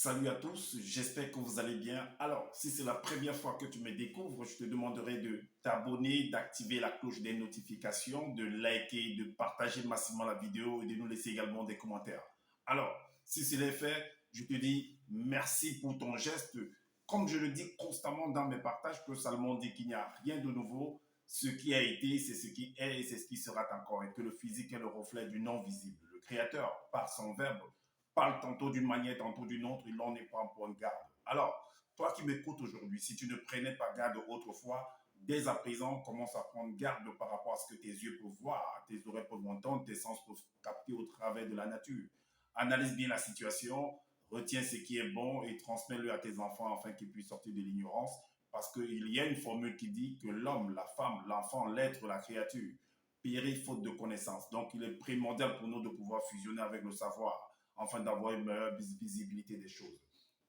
Salut à tous, j'espère que vous allez bien. Alors, si c'est la première fois que tu me découvres, je te demanderai de t'abonner, d'activer la cloche des notifications, de liker, de partager massivement la vidéo et de nous laisser également des commentaires. Alors, si c'est fait, je te dis merci pour ton geste. Comme je le dis constamment dans mes partages, que Salomon dit qu'il n'y a rien de nouveau. Ce qui a été, c'est ce qui est et c'est ce qui sera encore. Et que le physique est le reflet du non visible. Le Créateur, par son verbe, parle tantôt d'une manière, tantôt d'une autre, il n'en est pas en point de garde. Alors, toi qui m'écoutes aujourd'hui, si tu ne prenais pas garde autrefois, dès à présent, commence à prendre garde par rapport à ce que tes yeux peuvent voir, tes oreilles peuvent entendre, tes sens peuvent capter au travers de la nature. Analyse bien la situation, retiens ce qui est bon et transmets-le à tes enfants afin qu'ils puissent sortir de l'ignorance. Parce qu'il y a une formule qui dit que l'homme, la femme, l'enfant, l'être, la créature périt faute de connaissances. Donc, il est primordial pour nous de pouvoir fusionner avec le savoir afin d'avoir une meilleure visibilité des choses.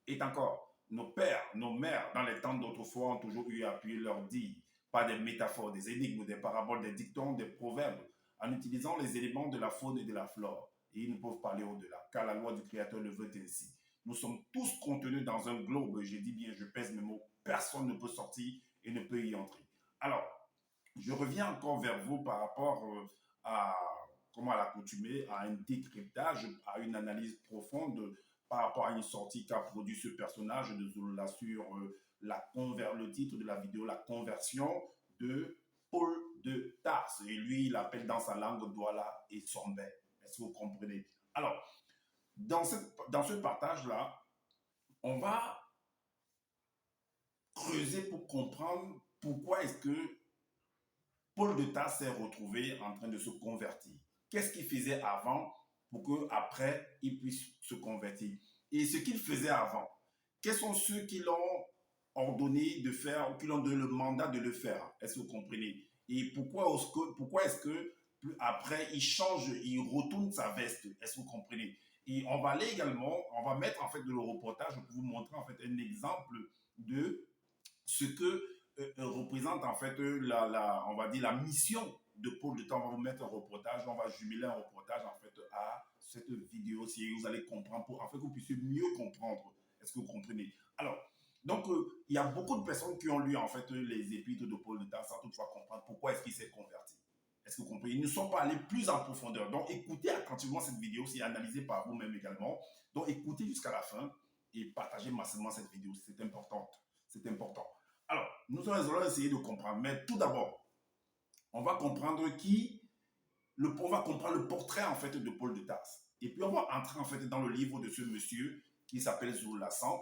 Et encore, nos pères, nos mères, dans les temps d'autrefois, ont toujours eu à appuyer leur dire par des métaphores, des énigmes, des paraboles, des dictons, des proverbes, en utilisant les éléments de la faune et de la flore. Et ils ne peuvent parler au-delà, car la loi du Créateur le veut ainsi. Nous sommes tous contenus dans un globe, je dis bien, je pèse mes mots, personne ne peut sortir et ne peut y entrer. Alors, je reviens encore vers vous par rapport à comment à l'accoutumée, à un décryptage, à une analyse profonde par rapport à une sortie qu'a produit ce personnage de Zolola sur le titre de la vidéo, la conversion de Paul de Tarse. Et lui, il appelle dans sa langue Douala et Sombe. Est-ce que vous comprenez? Alors, dans ce partage-là, on va creuser pour comprendre pourquoi est-ce que Paul de Tarse s'est retrouvé en train de se convertir. Qu'est-ce qu'il faisait avant pour qu'après, il puisse se convertir? Et ce qu'il faisait avant, quels sont ceux qui l'ont ordonné de faire ou qui l'ont donné le mandat de le faire? Est-ce que vous comprenez? Et pourquoi est-ce que après, il change, il retourne sa veste? Est-ce que vous comprenez? Et on va aller également, on va mettre en fait le reportage pour vous montrer en fait un exemple de ce que représente en fait on va dire la mission de Paul de Temps. On va vous mettre un reportage, on va jumeler un reportage en fait à cette vidéo si vous allez comprendre pour en fait que vous puissiez mieux comprendre. Est-ce que vous comprenez? Alors, donc il y a beaucoup de personnes qui ont lu en fait les épîtres de Paul de Temps sans toutefois comprendre pourquoi est-ce qu'il s'est converti. Est-ce que vous comprenez? Ils ne sont pas allés plus en profondeur. Donc écoutez attentivement cette vidéo, c'est analysé par vous-même également. Donc écoutez jusqu'à la fin et partagez massivement cette vidéo, c'est important. C'est important. Alors, nous allons essayer de comprendre. Mais tout d'abord, on va comprendre on va comprendre le portrait en fait de Paul de Tarse. Et puis on va entrer en fait dans le livre de ce monsieur qui s'appelle Zoulassan,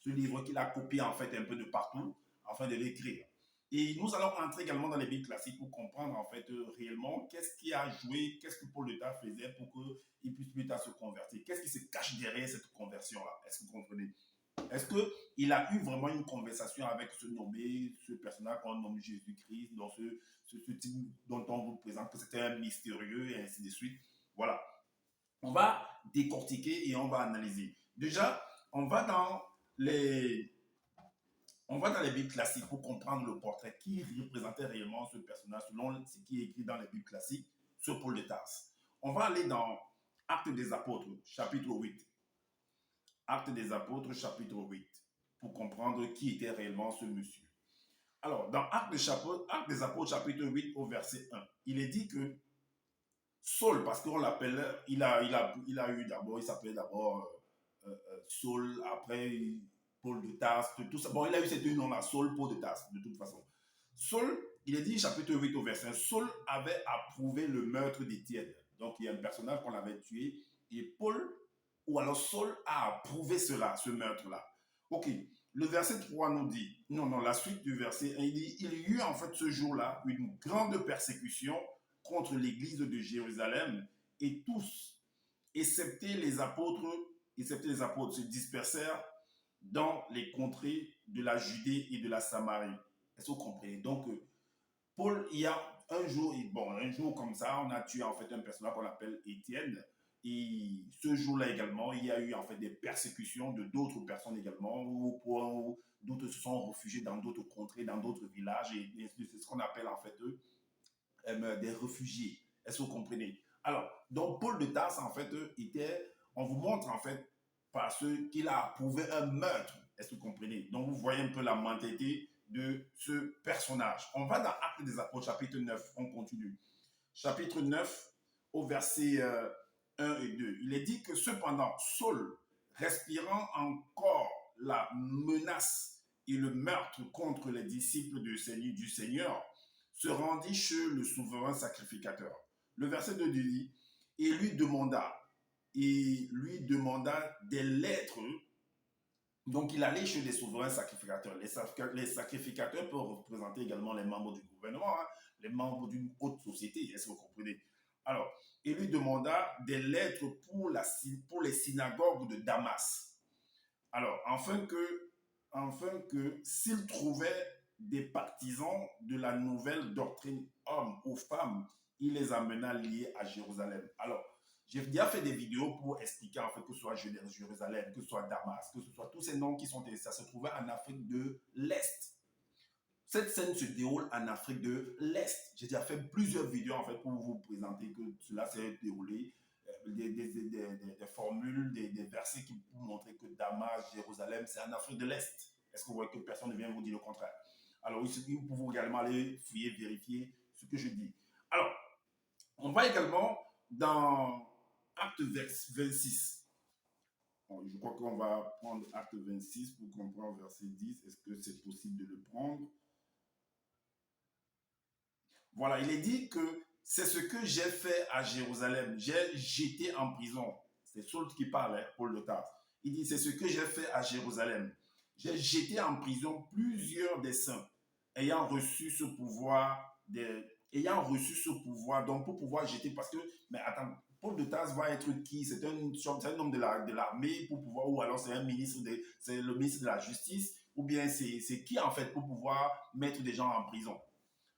ce livre qu'il a copié en fait un peu de partout afin de l'écrire. Et nous allons entrer également dans les Bibles classiques pour comprendre en fait réellement qu'est-ce qui a joué, qu'est-ce que Paul de Tarse faisait pour qu'il puisse plus tard se convertir. Qu'est-ce qui se cache derrière cette conversion-là? Est-ce que vous comprenez? Est-ce qu'il a eu vraiment une conversation avec ce personnage qu'on nomme Jésus-Christ, dans ce type dont on vous présente que c'était un mystérieux et ainsi de suite? Voilà. On va décortiquer et on va analyser. Déjà, on va dans les, on va dans les Bibles classiques pour comprendre le portrait qui représentait réellement ce personnage selon ce qui est écrit dans les Bibles classiques sur Paul de Tarse. On va aller dans Actes des Apôtres, chapitre 8. Actes des Apôtres, chapitre 8, pour comprendre qui était réellement ce monsieur. Alors, dans Actes des Apôtres, chapitre 8, au verset 1, il est dit que Saul, parce qu'on l'appelle, il a eu d'abord, il s'appelait d'abord Saul, après Paul de Tarse, tout ça. Bon, il a eu ce nom-là, Saul, Paul de Tarse, de toute façon. Saul, il est dit, chapitre 8, au verset 1, Saul avait approuvé le meurtre d'Étienne. Donc, il y a un personnage qu'on avait tué, et Paul ou alors Saul a approuvé cela, ce meurtre-là. Ok, le verset 3 nous dit, non, la suite du verset 1, il dit, il y eut en fait ce jour-là une grande persécution contre l'église de Jérusalem et tous, excepté les apôtres, se dispersèrent dans les contrées de la Judée et de la Samarie. Est-ce que vous comprenez? Donc, Paul, il y a un jour comme ça, on a tué en fait un personnage qu'on appelle Étienne. Et ce jour-là également, il y a eu en fait des persécutions de d'autres personnes également, où d'autres se sont réfugiés dans d'autres contrées, dans d'autres villages, et c'est ce qu'on appelle en fait des réfugiés. Est-ce que vous comprenez? Alors, donc Paul de Tarse en fait on vous montre en fait parce qu'il a approuvé un meurtre. Est-ce que vous comprenez? Donc, vous voyez un peu la mentalité de ce personnage. On va dans Actes des Apôtres, chapitre 9. On continue. Chapitre 9, au verset 1 et 2. Il est dit que cependant, Saul, respirant encore la menace et le meurtre contre les disciples du Seigneur, se rendit chez le souverain sacrificateur. Le verset 2 dit, et lui demanda des lettres. Donc, il allait chez les souverains sacrificateurs. Les sacrificateurs peuvent représenter également les membres du gouvernement, hein, les membres d'une haute société. Est-ce que vous comprenez? Alors, il lui demanda des lettres pour les synagogues de Damas. Alors, afin que s'il trouvait des partisans de la nouvelle doctrine hommes ou femmes, il les amena liés à Jérusalem. Alors, j'ai déjà fait des vidéos pour expliquer en fait que ce soit Jérusalem, que ce soit Damas, que ce soit tous ces noms qui sont, ça se trouvait en Afrique de l'Est. Cette scène se déroule en Afrique de l'Est. J'ai déjà fait plusieurs vidéos en fait pour vous présenter que cela s'est déroulé, des formules, des versets qui vous montrer que Damas, Jérusalem, c'est en Afrique de l'Est. Est-ce que vous voyez que personne ne vient vous dire le contraire? Alors, vous pouvez également aller fouiller, vérifier ce que je dis. Alors, on va également dans Acte 26. Bon, je crois qu'on va prendre Acte 26 pour comprendre verset 10. Est-ce que c'est possible de le prendre? Voilà, il est dit que c'est ce que j'ai fait à Jérusalem. J'ai jeté en prison. C'est Saul qui parle, hein, Paul de Tarse. Il dit, c'est ce que j'ai fait à Jérusalem. J'ai jeté en prison plusieurs des saints, ayant reçu ce pouvoir, donc pour pouvoir jeter, parce que, mais attends, Paul de Tarse va être qui? C'est un homme de l'armée pour pouvoir, ou alors c'est le ministre de la justice, ou bien c'est qui en fait pour pouvoir mettre des gens en prison?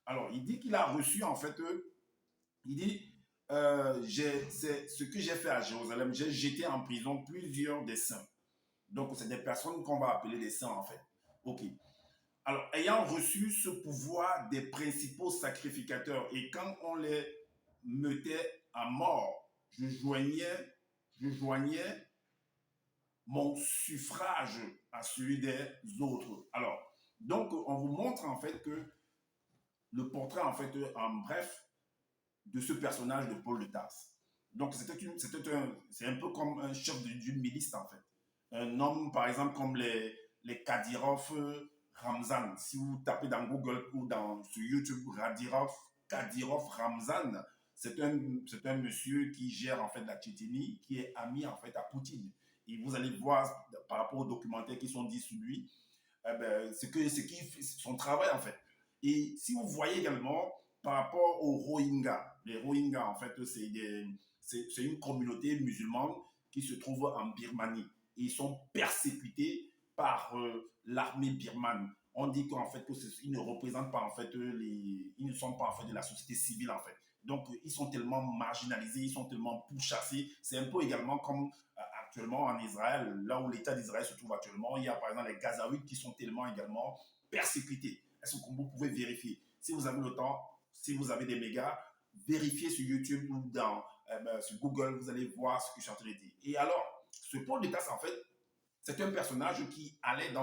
Alors, il dit qu'il a reçu, en fait, il dit, c'est ce que j'ai fait à Jérusalem, j'ai jeté en prison plusieurs des saints. Donc, c'est des personnes qu'on va appeler des saints, en fait. OK. Alors, ayant reçu ce pouvoir des principaux sacrificateurs, et quand on les mettait à mort, je joignais mon suffrage à celui des autres. Alors, donc, on vous montre, en fait, que le portrait, en fait, en bref, de ce personnage de Paul de Tarse. Donc, c'est un peu comme un chef d'une milice, en fait. Un homme, par exemple, comme les Kadyrov Ramzan. Si vous tapez dans Google ou sur YouTube, Kadyrov Ramzan, c'est un monsieur qui gère, en fait, la Tchétchénie, qui est ami, en fait, à Poutine. Et vous allez voir, par rapport aux documentaires qui sont dits sur lui, son travail, en fait. Et si vous voyez également par rapport aux Rohingyas, les Rohingyas, en fait, c'est une communauté musulmane qui se trouve en Birmanie. Et ils sont persécutés par l'armée birmane. On dit qu'en fait, ils ne représentent pas, en fait, ils ne sont pas, en fait, de la société civile, en fait. Donc, ils sont tellement marginalisés, ils sont tellement pourchassés. C'est un peu également comme actuellement en Israël, là où l'État d'Israël se trouve actuellement, il y a par exemple les Gazaouites qui sont tellement également persécutés. Est-ce que vous pouvez vérifier? Si vous avez le temps, si vous avez des mégas, vérifiez sur YouTube ou sur Google, vous allez voir ce que je suis en train de dire. Et alors, ce Paul de Tarse, en fait, c'est un personnage qui allait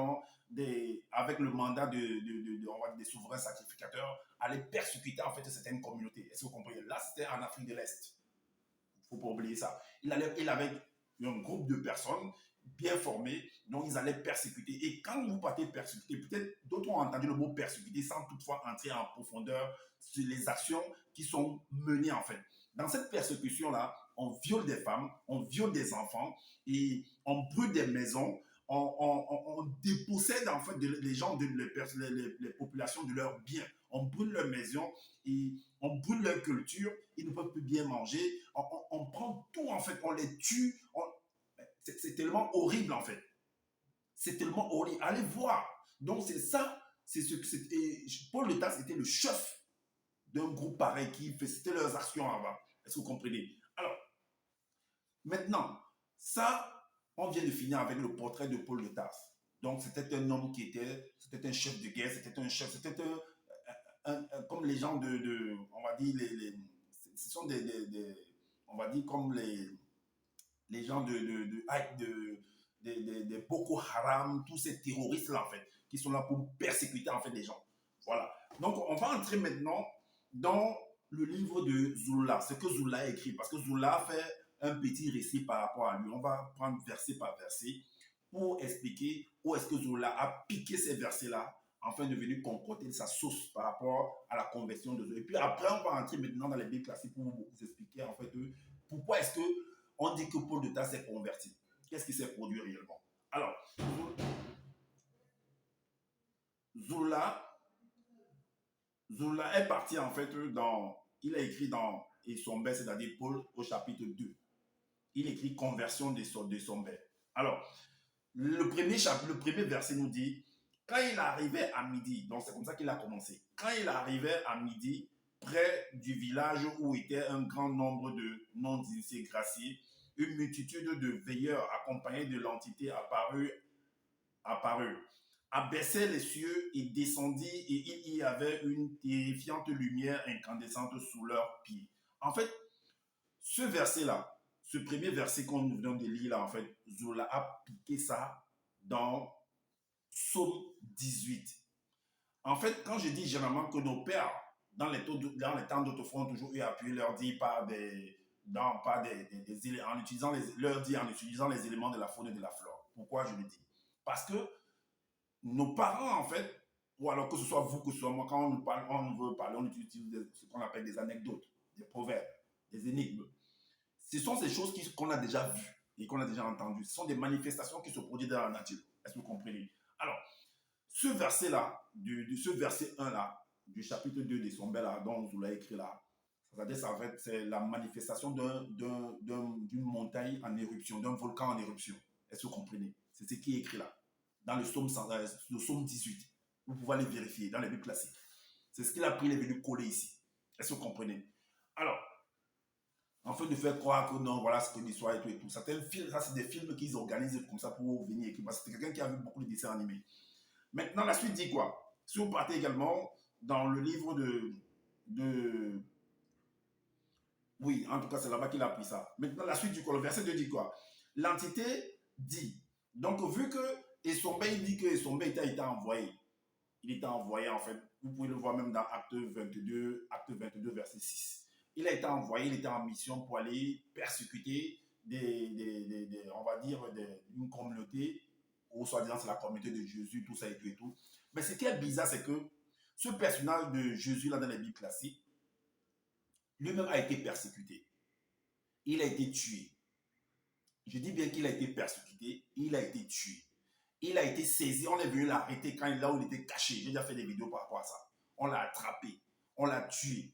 avec le mandat on va dire des souverains sacrificateurs, allait persécuter en fait certaines communautés. Est-ce que vous comprenez? Là, c'était en Afrique de l'Est. Il ne faut pas oublier ça. Il avait un groupe de personnes bien formées, dont ils allaient persécuter. Et quand vous partez persécuter, peut-être d'autres ont entendu le mot persécuter sans toutefois entrer en profondeur sur les actions qui sont menées en fait. Dans cette persécution-là, on viole des femmes, on viole des enfants et on brûle des maisons, on dépossède en fait les gens, les populations de leurs biens. On brûle leurs maisons et on brûle leur culture, ils ne peuvent plus bien manger, on prend tout en fait, on les tue, c'est tellement horrible en fait. C'est tellement horrible. Allez voir. Donc c'est ça, c'est ce que c'était. Paul de Tarse était le chef d'un groupe pareil qui c'était leurs actions avant. Est-ce que vous comprenez? Alors, maintenant, ça, on vient de finir avec le portrait de Paul de Tarse. Donc c'était un homme c'était un chef de guerre, c'était comme les gens on va dire, ce sont on va dire comme les gens des Boko Haram, tous ces terroristes-là, en fait, qui sont là pour persécuter, en fait, les gens. Voilà. Donc, on va entrer maintenant dans le livre de Zoula, ce que Zoula a écrit, parce que Zoula fait un petit récit par rapport à lui. On va prendre verset par verset pour expliquer où est-ce que Zoula a piqué ces versets-là afin de venir concocter sa sauce par rapport à la conversion de Zoula. Et puis après, on va entrer maintenant dans les Bibles classiques pour vous expliquer en fait pourquoi est-ce que on dit que Paul de Tarse s'est converti. Qu'est-ce qui s'est produit réellement? Alors, Zoula est parti en fait il a écrit dans Sombet, c'est-à-dire Paul au chapitre 2. Il écrit conversion de Sombet. Alors, le premier verset nous dit, quand il arrivait à midi, donc c'est comme ça qu'il a commencé, quand il arrivait à midi, près du village où était un grand nombre de non-initiés graciés, une multitude de veilleurs accompagnés de l'entité apparut, abaissait les cieux et descendit, et il y avait une terrifiante lumière incandescente sous leurs pieds. En fait, ce verset-là, ce premier verset qu'on nous vient de lire là, en fait, Zola a piqué ça dans Psaume 18. En fait, quand je dis généralement que nos pères, dans les temps d'autrefois, ont toujours eu à appuyer leur dit par en utilisant les éléments de la faune et de la flore. Pourquoi je le dis? Parce que nos parents, en fait, ou alors que ce soit vous, que ce soit moi, quand on veut parler, on utilise ce qu'on appelle des anecdotes, des proverbes, des énigmes. Ce sont ces choses qu'on a déjà vues et qu'on a déjà entendues. Ce sont des manifestations qui se produisent dans la nature. Est-ce que vous comprenez? Alors, ce verset-là, ce verset 1-là, du chapitre 2 de Sombet, là, dont vous l'avez écrit là, c'est la manifestation d'une montagne en éruption, d'un volcan en éruption. Est-ce que vous comprenez? C'est ce qui est écrit là, dans le psaume 18. Vous pouvez aller vérifier dans les Bibles classiques. C'est ce qu'il a pris, il est venu coller ici. Est-ce que vous comprenez? Alors, en fait, de faire croire que non, voilà ce que l'histoire et tout et tout. Certains films, ça c'est des films qu'ils organisent comme ça pour venir écrire. Parce que c'est quelqu'un qui a vu beaucoup de dessins animés. Maintenant, la suite dit quoi? Si vous partez également dans le livre de... Oui, en tout cas, c'est là-bas qu'il a pris ça. Maintenant, la suite du quoi? Le verset 2 dit quoi? L'entité dit. Donc, vu que Esombe, il dit que Esombe a été envoyé. Il était envoyé, en fait. Vous pouvez le voir même dans Acte 22, verset 6. Il a été envoyé, il était en mission pour aller persécuter on va dire, une communauté, ou soi-disant c'est la communauté de Jésus, tout ça et tout et tout. Mais ce qui est bizarre, c'est que ce personnage de Jésus, là, dans la Bible classique, lui-même a été persécuté. Il a été tué. Je dis bien qu'il a été persécuté, il a été tué. Il a été saisi, on est venu l'arrêter là où il était caché. J'ai déjà fait des vidéos par rapport à ça. On l'a attrapé, on l'a tué.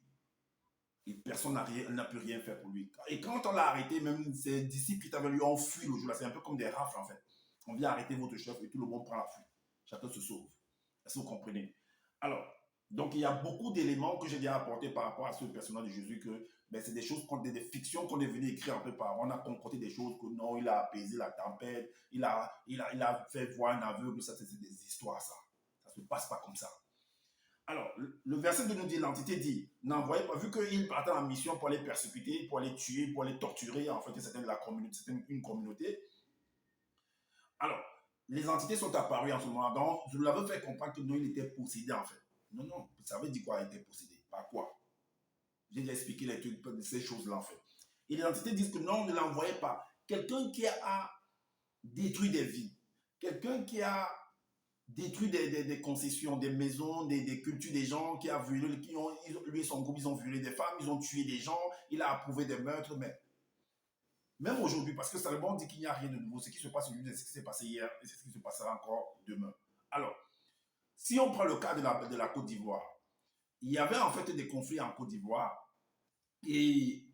Et personne n'a pu rien faire pour lui. Et quand on l'a arrêté, même ses disciples qui étaient avec lui ont fui le jour-là. C'est un peu comme des rafles en fait. On vient arrêter votre chef et tout le monde prend la fuite. Chacun se sauve. Est-ce que vous comprenez? Alors, donc il y a beaucoup d'éléments que j'ai déjà apportés par rapport à ce personnage de Jésus que ben, c'est des choses, des fictions qu'on est venu écrire un peu par. On a concocté des choses que non, il a apaisé la tempête, il a fait voir un aveugle, ça c'est des histoires ça. Ça se passe pas comme ça. Alors, le verset de nous dit, l'entité dit, n'envoyez pas, vu qu'il partait en mission pour aller persécuter, pour aller tuer, pour aller torturer, en fait, c'était une communauté. Alors, les entités sont apparues en ce moment. Donc, je l'avais fait comprendre que non, il était possédé, en fait. Non, non, vous savez dire quoi, il était possédé? Par quoi? J'ai déjà expliqué ces choses-là, en fait. Et les entités disent que non, ne l'envoyez pas. Quelqu'un qui a détruit des vies, quelqu'un qui a détruit des concessions, des maisons, des cultures des gens, qui a violé, lui et son groupe, ils ont violé des femmes, ils ont tué des gens, il a approuvé des meurtres, mais même aujourd'hui, parce que Salomon dit qu'il n'y a rien de nouveau, ce qui se passe aujourd'hui, c'est ce qui s'est passé hier et c'est ce qui se passera encore demain. Alors, si on prend le cas de la Côte d'Ivoire, il y avait en fait des conflits en Côte d'Ivoire et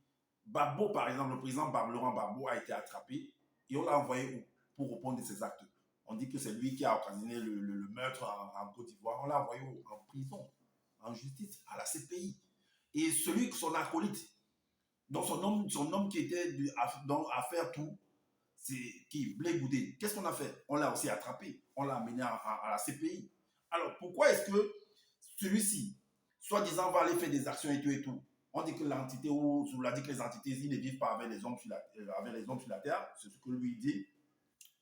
Gbagbo, par exemple, le président Laurent Gbagbo a été attrapé et on l'a envoyé pour répondre de ses actes. On dit que c'est lui qui a occasionné le meurtre en Côte d'Ivoire. On l'a envoyé en prison, en justice, à la CPI. Et son acolyte, donc son homme qui était à faire tout, c'est qui? Blé Goudé. Qu'est-ce qu'on a fait? On l'a aussi attrapé. On l'a amené à la CPI. Alors, pourquoi est-ce que celui-ci, soi-disant, va aller faire des actions et tout et tout? On dit que l'entité, ou on l'a dit que les entités, ils ne vivent pas avec les hommes sur la terre. C'est ce que lui dit.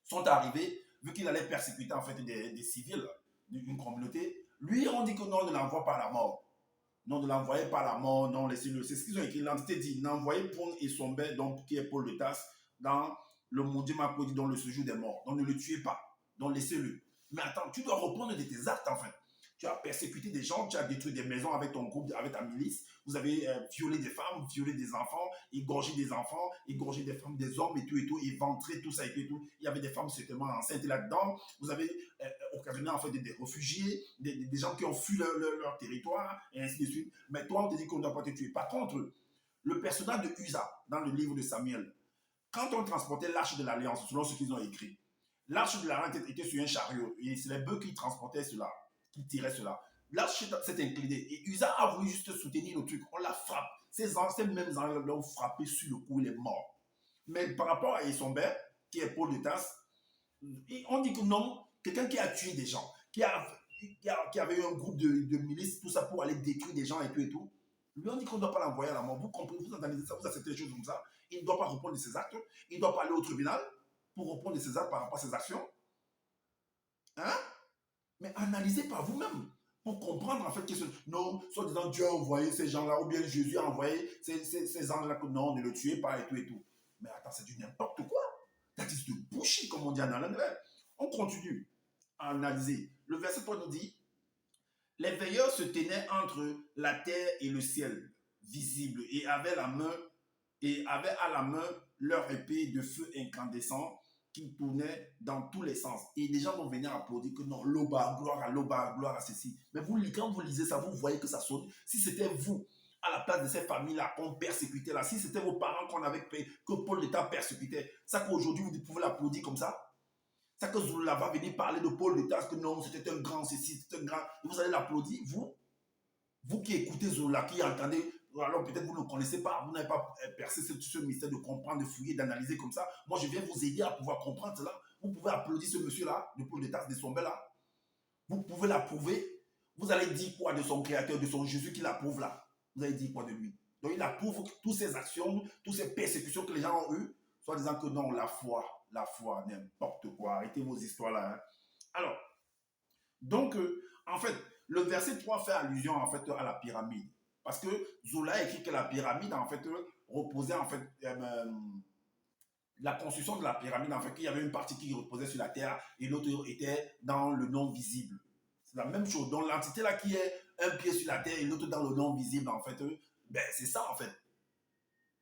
sont arrivés, vu qu'il allait persécuter en fait des civils d'une communauté. Lui, on dit que non, ne l'envoie pas à la mort. Non, ne l'envoyez pas à la mort, non, laissez-le. C'est ce qu'ils ont écrit. L'entité dit, n'envoyez point Esombe, donc qui est Paul de Tasse, dans le monde Makodie, dans le séjour des morts. Donc ne le tuez pas. Donc laissez-le. Mais attends, tu dois reprendre de tes actes en fait. Tu as persécuté des gens, tu as détruit des maisons avec ton groupe, avec ta milice. Vous avez violé des femmes, violé des enfants, égorgé des enfants, égorgé des femmes, des hommes et tout, éventré tout ça et tout. Il y avait des femmes certainement enceintes là-dedans. Vous avez occasionné en fait des réfugiés, des gens qui ont fui leur territoire et ainsi de suite. Mais toi, on te dit qu'on ne doit pas te tuer. Par contre, le personnage de Uza dans le livre de Samuel, quand on transportait l'arche de l'Alliance, selon ce qu'ils ont écrit, l'arche de l'Alliance était sur un chariot et c'est les bœufs qui transportaient cela, qui tiraient cela. L'arche s'est inclinée et Uza a voulu juste soutenir le truc. On la frappe. Ces mêmes anges l'ont frappé sur le cou, il est mort. Mais par rapport à Esombe, qui est Paul de Tasse, on dit que non, quelqu'un qui a tué des gens, qui avait eu un groupe de milices, tout ça pour aller détruire des gens et tout, lui on dit qu'on ne doit pas l'envoyer à la mort. Vous comprenez, vous analysez ça, vous acceptez des choses comme ça. Il ne doit pas répondre de ses actes, il ne doit pas aller au tribunal pour répondre de ses actes par rapport à ses actions. Hein? Mais analysez par vous-même pour comprendre en fait que non, soit disant Dieu a envoyé ces gens-là, ou bien Jésus a envoyé ces anges-là que non, ne le tuez pas et tout. Mais attends, c'est du n'importe quoi. That is de bullshit, comme on dit en anglais. On continue à analyser. Le verset 3 nous dit, les veilleurs se tenaient entre la terre et le ciel, visible, et avaient à la main leur épée de feu incandescent qui tournait dans tous les sens. Et les gens vont venir applaudir que non, Loba, gloire à ceci. Mais vous, quand vous lisez ça, vous voyez que ça sonne. Si c'était vous, à la place de ces familles-là qu'on persécutait là, si c'était vos parents qu'on avait payé, que Paul l'État persécutait, ça qu'aujourd'hui vous pouvez l'applaudir comme ça. Ça que Zoula va venir parler de Paul l'État, que non, c'était un grand ceci, c'était un grand. Et vous allez l'applaudir, vous qui écoutez Zola, qui entendez, alors peut-être vous ne connaissez pas, vous n'avez pas percé ce mystère de comprendre, de fouiller, d'analyser comme ça. Moi, je viens vous aider à pouvoir comprendre cela. Vous pouvez applaudir ce monsieur-là, de Paul d'État, de son là. Vous pouvez l'approuver. Vous allez dire quoi de son créateur, de son Jésus qui l'approuve là? Vous allez dire quoi de lui? Donc, il approuve toutes ces actions, toutes ces persécutions que les gens ont eues, soit disant que non, la foi, n'importe quoi. Arrêtez vos histoires là. Hein. Alors, donc, en fait, le verset 3 fait allusion en fait à la pyramide. Parce que Zola écrit que la pyramide, en fait, reposait en fait. La construction de la pyramide, en fait, il y avait une partie qui reposait sur la terre et l'autre était dans le non visible. C'est la même chose. Donc, l'entité là qui est un pied sur la terre et l'autre dans le non visible, en fait, ben, c'est ça, en fait.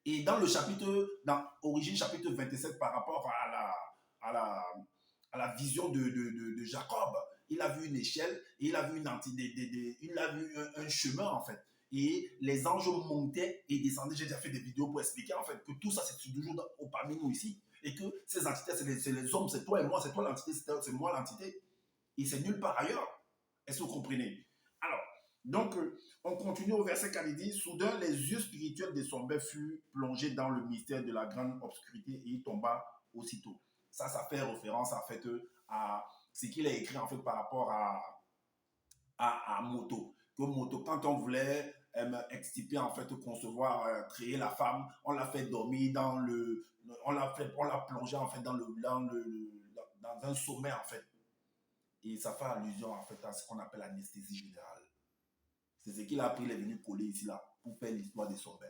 Et dans le chapitre, dans Origine, chapitre 27, par rapport à la vision de Jacob, il a vu une échelle et il a vu il a vu un chemin en fait. Et les anges montaient et descendaient. J'ai déjà fait des vidéos pour expliquer en fait que tout ça c'est toujours parmi nous ici. Et que ces entités, c'est les hommes, c'est toi et moi, c'est toi l'entité, c'est moi l'entité. Et c'est nulle part ailleurs. Est-ce que vous comprenez? Alors, donc, on continue au verset 4, il dit, soudain, les yeux spirituels de son père furent plongés dans le mystère de la grande obscurité et il tomba aussitôt. Ça fait référence en fait à ce qu'il a écrit en fait par rapport à Moto. Que Moto, quand on voulait extirper en fait, concevoir, créer la femme, on l'a fait dormir on l'a plongé en fait dans un sommet en fait. Et ça fait allusion en fait à ce qu'on appelle l'anesthésie générale. C'est ce qu'il a pris, il est venu coller ici là pour faire l'histoire des sombres.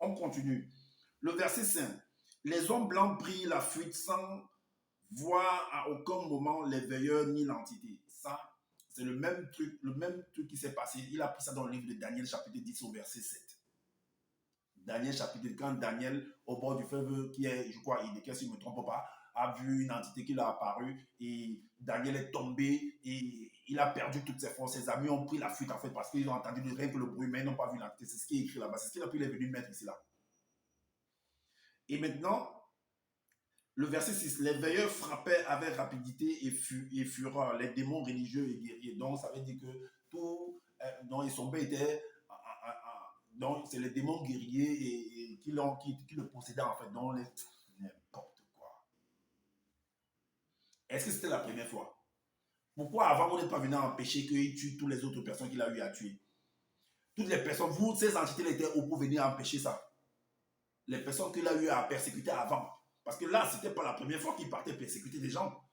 On continue. Le verset 5. Les hommes blancs prirent la fuite sans voir à aucun moment les veilleurs ni l'entité. Ça, c'est le même truc qui s'est passé. Il a pris ça dans le livre de Daniel, chapitre 10, au verset 7. Daniel, chapitre 10, quand Daniel, au bord du fleuve, qui est, je crois, Idékel, si je ne me trompe pas, a vu une entité qui l'a apparu et Daniel est tombé et il a perdu toutes ses forces. Ses amis ont pris la fuite en fait parce qu'ils ont entendu rien que le bruit, mais ils n'ont pas vu l'entité. C'est ce qui est écrit là-bas. C'est ce qu'il a pu les venir mettre ici là. Et maintenant, le verset 6, les veilleurs frappaient avec rapidité et fureur les démons religieux et guerriers. Donc, ça veut dire que tout, dont ils sont était, donc c'est les démons guerriers qui le possédaient en fait. Donc, n'importe quoi. Est-ce que c'était la première fois? Pourquoi avant, on n'est pas venu empêcher qu'il tue toutes les autres personnes qu'il a eu à tuer? Toutes les personnes, ces entités étaient où pour venir empêcher ça? Les personnes qu'il a eu à persécuter avant. Parce que là, ce n'était pas la première fois qu'il partait persécuter des gens.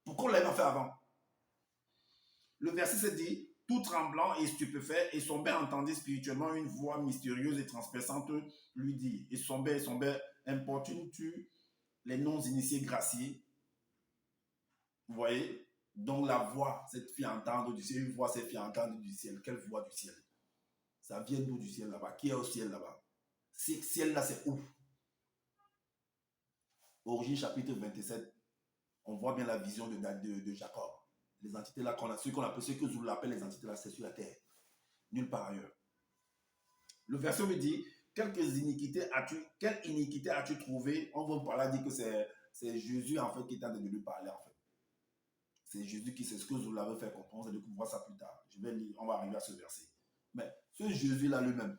Pourquoi on ne l'avait pas fait avant? Le verset se dit, tout tremblant et stupéfait, et son père entendit spirituellement une voix mystérieuse et transperçante lui dit, et son père, importunes-tu les non-initiés graciés? Vous voyez? Donc la voix, cette fille entendre du ciel, une voix, cette fille entendre du ciel. Quelle voix du ciel? Ça vient d'où du ciel là-bas? Qui est au ciel là-bas? Ce ciel-là, c'est où? Origine chapitre 27, on voit bien la vision de Jacob. Les entités là, ceux qu'on appelle, ceux que vous l'appelez les entités là, c'est sur la terre. Nulle part ailleurs. Le verset me dit, quelle iniquité as-tu trouvé? On va parler, dire que c'est Jésus en fait qui est en train de lui parler en fait. C'est Jésus qui c'est ce que vous l'avez fait comprendre, vous allez voir ça plus tard. Je vais lire, on va arriver à ce verset. Mais ce Jésus-là lui-même,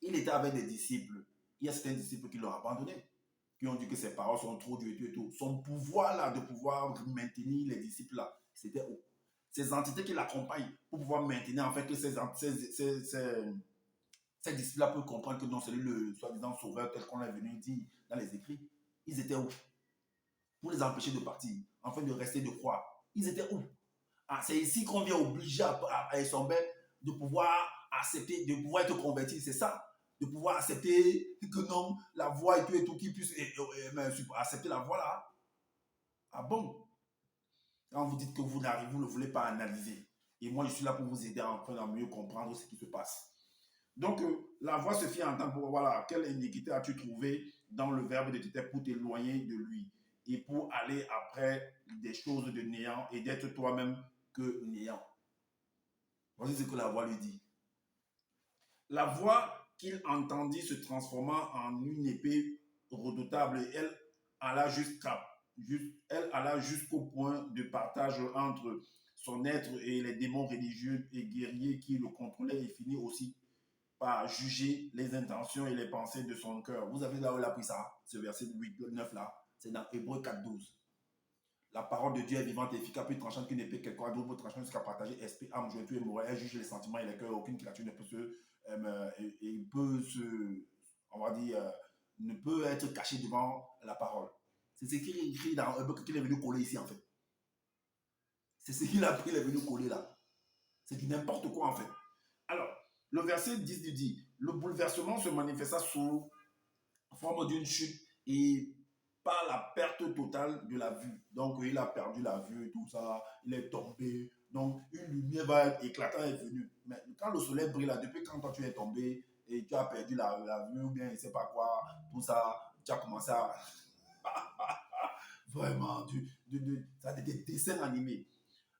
il était avec des disciples. Il y a certains disciples qui l'ont abandonné, qui ont dit que ses paroles sont trop dures et tout. Son pouvoir-là de pouvoir maintenir les disciples-là, c'était où? Ces entités qui l'accompagnent pour pouvoir maintenir en fait que ces disciples-là peuvent comprendre que non, c'est lui le soi-disant sauveur tel qu'on est venu dire dans les écrits. Ils étaient où? Pour les empêcher de partir, afin de rester de croire. Ils étaient où? Ah, c'est ici qu'on vient obliger à Essombe de pouvoir accepter, de pouvoir être converti, c'est ça? De pouvoir accepter que non, la voix et tout, qui puisse accepter la voix là. Ah bon? Quand vous dites que vous ne voulez pas analyser, et moi je suis là pour vous aider à mieux comprendre ce qui se passe. Donc, la voix se fit entendre pour voilà, quelle iniquité as-tu trouvé dans le verbe de Tété pour t'éloigner de lui et pour aller après des choses de néant et d'être toi-même que néant. Voici ce que la voix lui dit. La voix qu'il entendit se transforma en une épée redoutable et elle alla jusqu'au point de partage entre son être et les démons religieux et guerriers qui le contrôlaient et finit aussi par juger les intentions et les pensées de son cœur. Vous avez là où il a pris ça, ce verset 8, 9 là, c'est dans Hébreux 4, 12. La parole de Dieu est vivante et efficace, plus tranchante qu'une épée quelconque, double tranchant jusqu'à partager esprit, âme, jointure et moelle. Elle juge les sentiments et les cœurs. Aucune créature ne peut on va dire, ne peut être cachée devant la parole. C'est ce qu'il écrit dans Hébreux qu'il est venu coller ici en fait. C'est ce qu'il a pris, il est venu coller là. C'est du n'importe quoi en fait. Alors, le verset 10 dit, le bouleversement se manifesta sous forme d'une chute et par la perte totale de la vue. Donc, il a perdu la vue et tout ça, il est tombé. Donc, une lumière va éclatant est venue. Mais quand le soleil brille là, depuis quand toi tu es tombé et tu as perdu la vue ou bien je ne sais pas quoi, tout ça, tu as commencé à... Vraiment, ça a des dessins animés.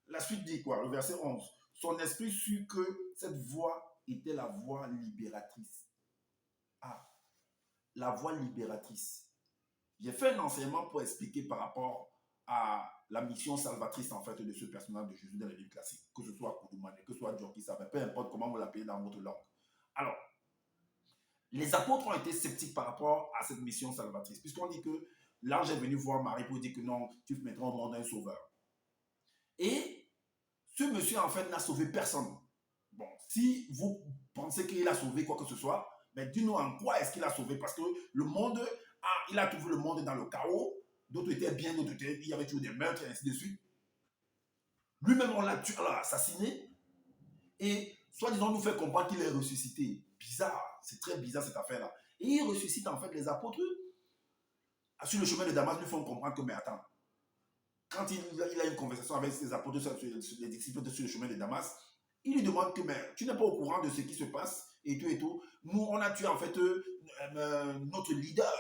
La suite dit quoi? Le verset 11. Son esprit sut que cette voix était la voix libératrice. Ah, la voix libératrice. J'ai fait un enseignement pour expliquer par rapport à la mission salvatrice en fait de ce personnage de Jésus dans la Bible classique, que ce soit Koudoumane, que ce soit Djorki, peu importe comment vous l'appelez dans votre langue. Alors, les apôtres ont été sceptiques par rapport à cette mission salvatrice, puisqu'on dit que l'ange est venu voir Marie pour dire que non, tu mettras au monde un sauveur. Et ce monsieur en fait n'a sauvé personne. Bon, si vous pensez qu'il a sauvé quoi que ce soit, ben dis-nous en quoi est-ce qu'il a sauvé, parce que le monde, il a trouvé le monde dans le chaos, d'autres étaient bien, d'autres étaient, il y avait toujours des meurtres et ainsi de suite. Lui-même, on l'a tué, on l'a assassiné, et soi-disant nous fait comprendre qu'il est ressuscité. Bizarre, c'est très bizarre cette affaire-là. Et il ressuscite en fait les apôtres. Sur le chemin de Damas, lui font comprendre que, mais attends, quand il a une conversation avec ses apôtres, les disciples sur le chemin de Damas, il lui demande que, mais tu n'es pas au courant de ce qui se passe et tout et tout. Nous, on a tué en fait notre leader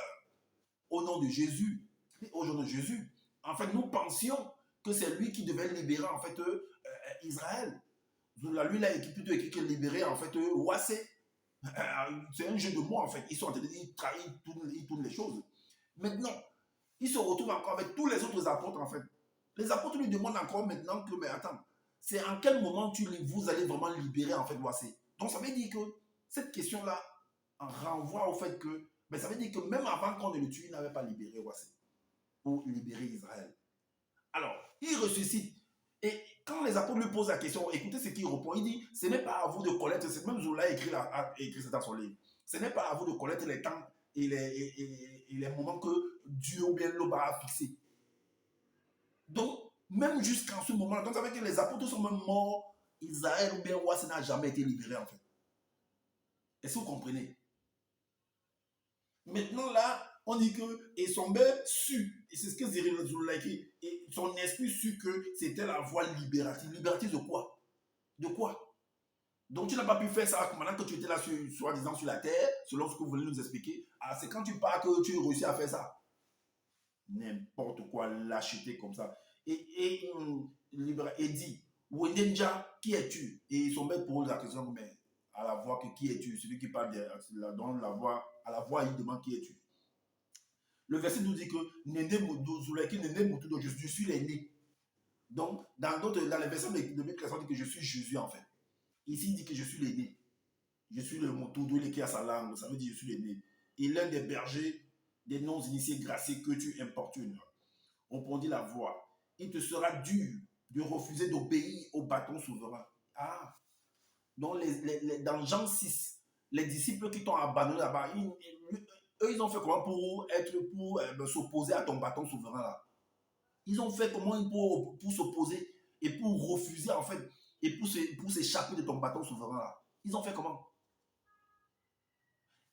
au nom de Jésus. Au nom de Jésus. En fait, nous pensions que c'est lui qui devait libérer en fait Israël. Lui, il a plutôt écrit que libérer en fait Ouassé. C'est un jeu de mots en fait. Ils sont en train de dire, ils tournent les choses. Maintenant, il se retrouve encore avec tous les autres apôtres en fait. Les apôtres lui demandent encore maintenant que, mais attends, c'est en quel moment vous allez vraiment libérer en fait Ouassé? Donc ça veut dire que cette question-là renvoie au fait que, mais ça veut dire que même avant qu'on ne le tue, il n'avait pas libéré Ouassé pour libérer Israël. Alors, il ressuscite. Et quand les apôtres lui posent la question, écoutez ce qu'il répond, il dit, ce n'est pas à vous de connaître, c'est même Zola a écrit ça dans son livre, ce n'est pas à vous de connaître les temps et les moments que Dieu ou bien l'Oba a fixé. Donc, même jusqu'en ce moment, donc ça veut dire que les apôtres sont même morts, Israël ou bien roi, ça n'a jamais été libéré en fait. Est-ce que vous comprenez? Maintenant là, on dit que et son père su, et c'est ce que Cyril Zoula écrit, et son esprit su que c'était la voie libérative. Libérative de quoi? De quoi? Donc tu n'as pas pu faire ça maintenant que tu étais là, soi-disant sur la terre, selon ce que vous voulez nous expliquer. Ah, c'est quand tu pars que tu réussis à faire ça. N'importe quoi, lâcheté comme ça. Et dit, Wendenja, qui es-tu? Et son maître pose la question, mais à la voix que qui es-tu? Celui qui parle dans la voix, à la voix, il demande qui es-tu? Le verset nous dit que je suis l'aîné. Donc, dans les versets de Bible, on dit que je suis Jésus en fait. Ici, il dit que je suis l'aîné. Je suis le motodo qui a sa langue, ça veut dire je suis l'aîné. Et l'un des bergers, des non-initiés graciés que tu importunes. Répondit la voix. Il te sera dur de refuser d'obéir au bâton souverain. Ah, donc dans Jean 6, les disciples qui t'ont abandonné là-bas, eux, ils ont fait comment pour s'opposer à ton bâton souverain là? Ils ont fait comment pour s'opposer et pour refuser en fait et pour s'échapper de ton bâton souverain là? Ils ont fait comment?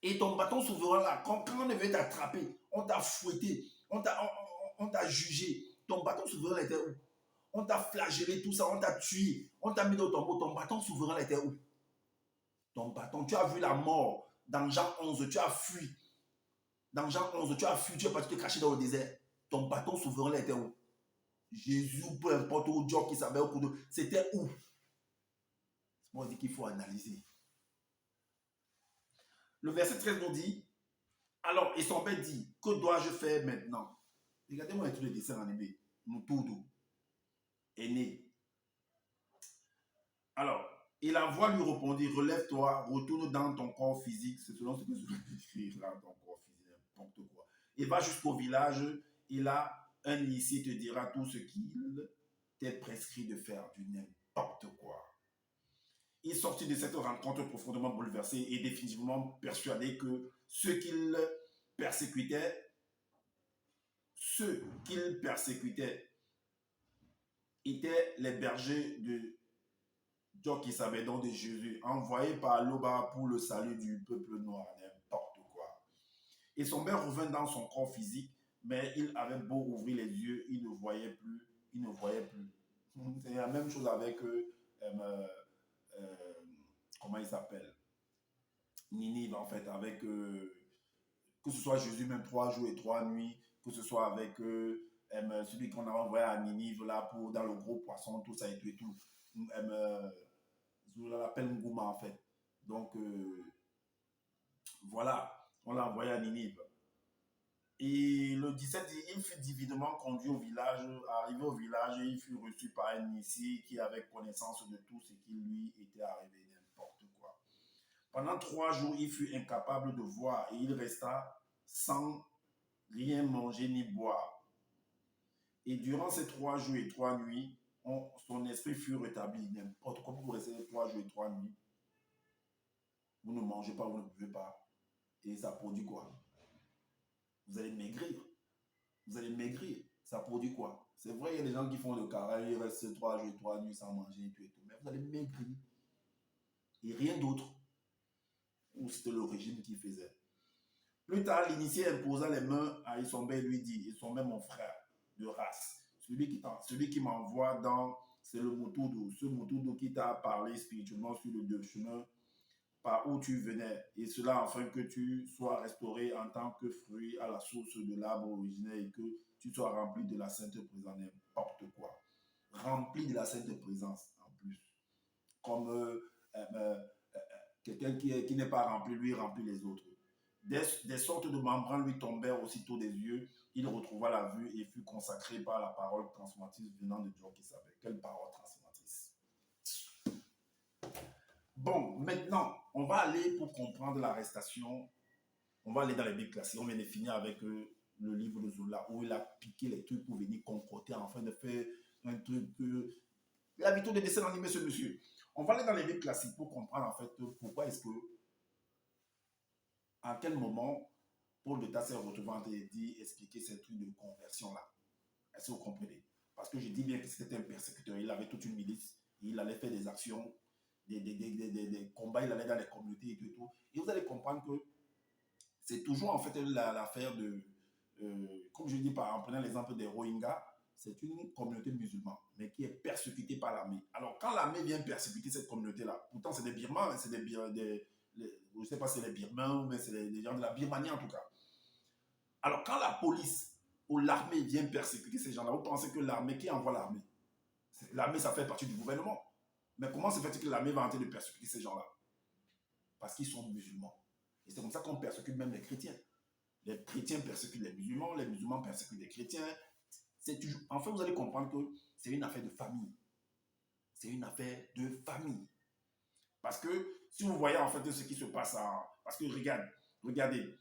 Et ton bâton souverain là, quand on devait t'attraper, on t'a fouetté, on t'a jugé. Ton bâton souverain était où? On t'a flagellé, tout ça, on t'a tué, on t'a mis dans ton tombeau. Ton bâton souverain était où? Ton bâton, tu as vu la mort. Dans Jean 11, tu as fui. Dans Jean 11, tu as fui, tu es parti te cacher dans le désert. Ton bâton souverain était où? Jésus, peu importe où Dieu qui savait, c'était où? C'est pour dire qu'il faut analyser. Le verset 13 nous dit, alors, et son père dit, que dois-je faire maintenant? Regardez-moi tous les dessins animés. Moutoudou est né. Alors, et la voix lui répondit, relève-toi, retourne dans ton corps physique. C'est selon ce que je veux écrire là, ton corps physique, n'importe quoi. Et va jusqu'au village, et là, un initié te dira tout ce qu'il t'est prescrit de faire, du n'importe quoi. Il sortit de cette rencontre profondément bouleversé et définitivement persuadé que ceux qu'il persécutait étaient les bergers de Dieu qui savait donc de Jésus, envoyés par l'Oba pour le salut du peuple noir, n'importe quoi. Et son père revint dans son corps physique, mais il avait beau ouvrir les yeux, il ne voyait plus, C'est la même chose avec, comment il s'appelle? Ninive en fait, avec, que ce soit Jésus même 3 jours et 3 nuits, que ce soit avec celui qu'on a envoyé à Ninive là pour dans le gros poisson, tout ça et tout et tout. Je l'appelle Ngouma en fait. Donc voilà, on l'a envoyé à Ninive. Et le 17, il fut divinement conduit au village. Arrivé au village, il fut reçu par un initié qui avait connaissance de tout ce qui lui était arrivé, n'importe quoi. Pendant 3 jours, il fut incapable de voir et il resta sans rien manger ni boire. Et durant ces 3 jours et 3 nuits, son esprit fut rétabli. N'importe quoi, vous restez 3 jours et 3 nuits. Vous ne mangez pas, vous ne buvez pas. Et ça produit quoi? Vous allez maigrir. Vous allez maigrir. Ça produit quoi? C'est vrai, il y a des gens qui font le carré, ils restent 3 jours et 3 nuits sans manger et tout et tout. Mais vous allez maigrir. Et rien d'autre. Ou c'était le régime qui faisait. Plus tard, l'initié imposa les mains à Issombé et lui dit, Issombé mon frère de race, celui qui m'envoie dans, c'est le Moutoudou, ce Moutoudou qui t'a parlé spirituellement sur le chemin par où tu venais, et cela afin que tu sois restauré en tant que fruit à la source de l'arbre originel et que tu sois rempli de la sainte présence, n'importe quoi. Rempli de la sainte présence en plus. Comme quelqu'un qui n'est pas rempli, lui remplit les autres. Des sortes de membranes lui tombèrent aussitôt des yeux. Il retrouva la vue et fut consacré par la parole transformatrice venant de Dieu qui savait. Quelle parole transformatrice. Bon, maintenant, on va aller pour comprendre l'arrestation. On va aller dans les Bibles classiques. On vient de finir avec le livre de Zola où il a piqué les trucs pour venir concocter, afin de faire un truc. Il a l'habitude de dessiner animé ce monsieur. On va aller dans les Bibles classiques pour comprendre en fait pourquoi est-ce que, à quel moment Paul de Tarse s'est retrouvé en train de dire, expliquer ces trucs de conversion-là. Est-ce que vous comprenez? Parce que je dis bien que c'était un persécuteur. Il avait toute une milice. Il allait faire des actions, des combats. Il allait dans les communautés et tout, et tout. Et vous allez comprendre que c'est toujours en fait l'affaire de, comme je dis en prenant l'exemple des Rohingyas, c'est une communauté musulmane, mais qui est persécutée par l'armée. Alors quand l'armée vient persécuter cette communauté-là, pourtant c'est des Birmans, c'est je ne sais pas si c'est les Birmans, mais c'est les gens de la Birmanie en tout cas. Alors quand la police ou l'armée vient persécuter ces gens-là, vous pensez que l'armée, qui envoie l'armée? L'armée, ça fait partie du gouvernement. Mais comment se fait-il que l'armée va en train de persécuter ces gens-là? Parce qu'ils sont musulmans. Et c'est comme ça qu'on persécute même les chrétiens. Les chrétiens persécutent les musulmans persécutent les chrétiens. Toujours... En fait, vous allez comprendre que c'est une affaire de famille. C'est une affaire de famille. Parce que si vous voyez en fait ce qui se passe Parce que regardez,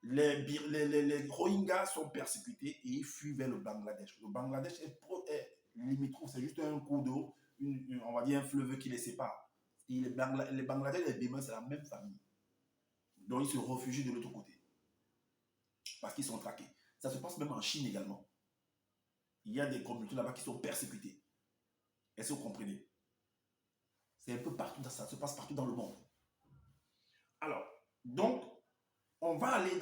les Rohingyas sont persécutés et ils fuient vers le Bangladesh. Le Bangladesh est limitrophe, c'est juste un cours d'eau, on va dire un fleuve qui les sépare. Et les Bangladais et les Bémins, c'est la même famille. Donc ils se réfugient de l'autre côté. Parce qu'ils sont traqués. Ça se passe même en Chine également. Il y a des communautés là-bas qui sont persécutées. Est-ce que vous comprenez? C'est un peu partout, ça se passe partout dans le monde. Alors, donc, on va aller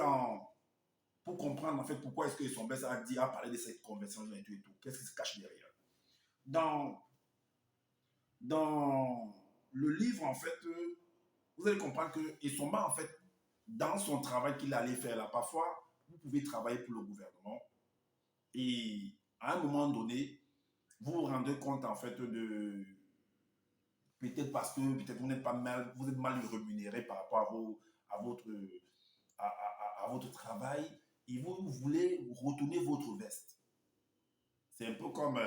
pour comprendre en fait pourquoi est-ce que son best a parlé de cette conversion et tout et tout. Qu'est-ce qui se cache derrière? Dans le livre, en fait, vous allez comprendre que Essomba, en fait, dans son travail qu'il allait faire là, parfois, vous pouvez travailler pour le gouvernement et à un moment donné, vous vous rendez compte en fait de peut-être parce que peut-être vous n'êtes pas mal, vous êtes mal rémunéré par rapport à votre travail et vous voulez retourner votre veste. C'est un peu comme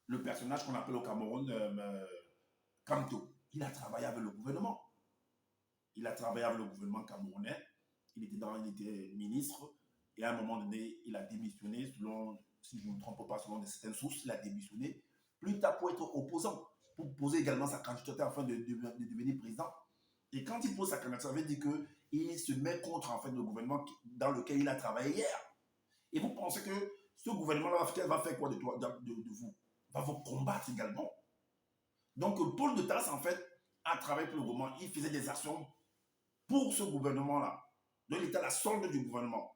le personnage qu'on appelle au Cameroun Kamto. Il a travaillé avec le gouvernement. Il a travaillé avec le gouvernement camerounais. Il était ministre et à un moment donné, il a démissionné selon, si je ne me trompe pas, selon certaines sources, il a démissionné. Plus tard pour être opposant, pour poser également sa candidature afin de devenir président. Et quand il pose sa candidature, ça veut dire qu'il se met contre en fait, le gouvernement dans lequel il a travaillé hier. Et vous pensez que ce gouvernement-là va faire quoi de vous? Va vous combattre également. Donc Paul de Tarse, en fait, a travaillé pour le gouvernement. Il faisait des actions pour ce gouvernement-là. Donc il était à la solde du gouvernement.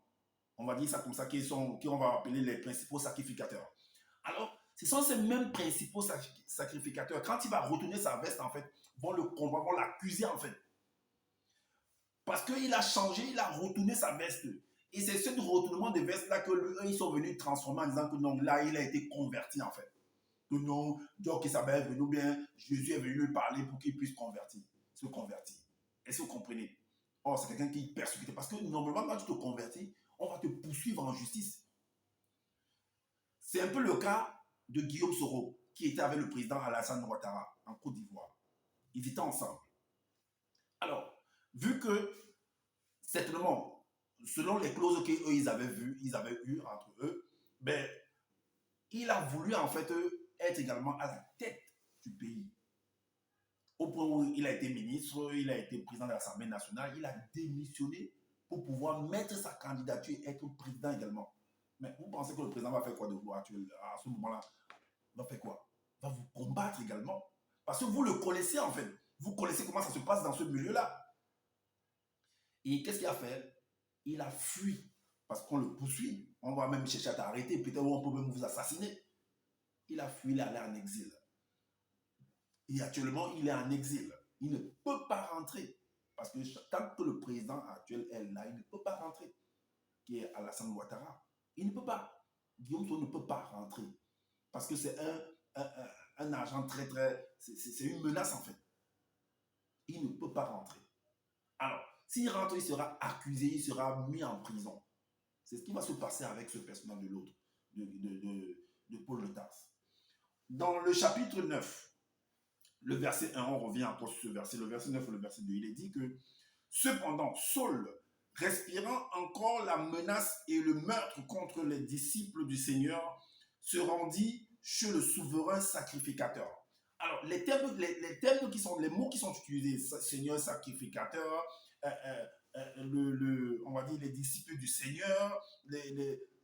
On va dire ça comme ça, qu'on va appeler les principaux sacrificateurs. Alors, ce sont ces mêmes principaux sacrificateurs. Quand il va retourner sa veste, en fait, vont le combattre, vont l'accuser, en fait. Parce qu'il a changé, il a retourné sa veste. Et c'est ce retournement de veste-là qu'ils sont venus transformer en disant que non, là, il a été converti, en fait. Que non, Dieu qui s'appelle venu bien, Jésus est venu lui parler pour qu'il puisse se convertir. Est-ce que vous comprenez? Or, c'est quelqu'un qui est persécuté. Parce que normalement, quand tu te convertis, on va te poursuivre en justice. C'est un peu le cas de Guillaume Soro, qui était avec le président Alassane Ouattara en Côte d'Ivoire. Ils étaient ensemble. Alors, vu que, certainement, selon les clauses qu'ils avaient eues entre eux, ben, il a voulu en fait être également à la tête du pays. Au point où il a été ministre, il a été président de l'Assemblée nationale, il a démissionné pour pouvoir mettre sa candidature et être président également. Mais vous pensez que le président va faire quoi de vous à ce moment-là? Va faire quoi? Va vous combattre également. Parce que vous le connaissez en fait. Vous connaissez comment ça se passe dans ce milieu-là. Et qu'est-ce qu'il a fait? Il a fui. Parce qu'on le poursuit. On va même chercher à t'arrêter. Peut-être on peut même vous assassiner. Il a fui, il est allé en exil. Et actuellement, il est en exil. Il ne peut pas rentrer. Parce que tant que le président actuel est là, il ne peut pas rentrer. Qui est Alassane Ouattara. Il ne peut pas. Guillaume Soro ne peut pas rentrer. Parce que c'est un agent très, très... C'est une menace, en fait. Il ne peut pas rentrer. Alors, s'il rentre, il sera accusé, il sera mis en prison. C'est ce qui va se passer avec ce personnage de l'autre, de Paul de Tarse. Dans le chapitre 9, le verset 1, on revient encore sur ce verset, le verset 9 et le verset 2, il est dit que cependant, Saul, respirant encore la menace et le meurtre contre les disciples du Seigneur, se rendit chez le souverain sacrificateur. Alors, les termes qui sont, les mots qui sont utilisés, Seigneur, sacrificateur, on va dire, les disciples du Seigneur,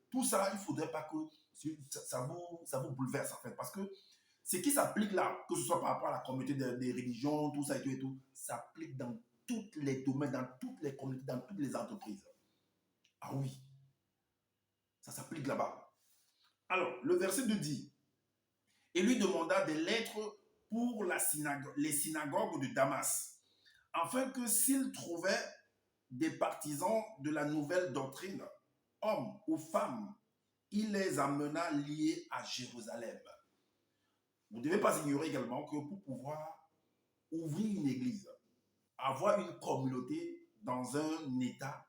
tout ça, il ne faudrait pas que ça vous bouleverse, en fait. Parce que ce qui s'applique là, que ce soit par rapport à la communauté des religions, tout ça et tout, s'applique dans tous les domaines, dans toutes les communautés, dans toutes les entreprises. Ah oui, ça s'applique là-bas. Alors, le verset 2 dit, et lui demanda des lettres pour les synagogues de Damas, afin que s'il trouvait des partisans de la nouvelle doctrine, hommes ou femmes, il les amena liés à Jérusalem. Vous ne devez pas ignorer également que pour pouvoir ouvrir une église, avoir une communauté dans un État,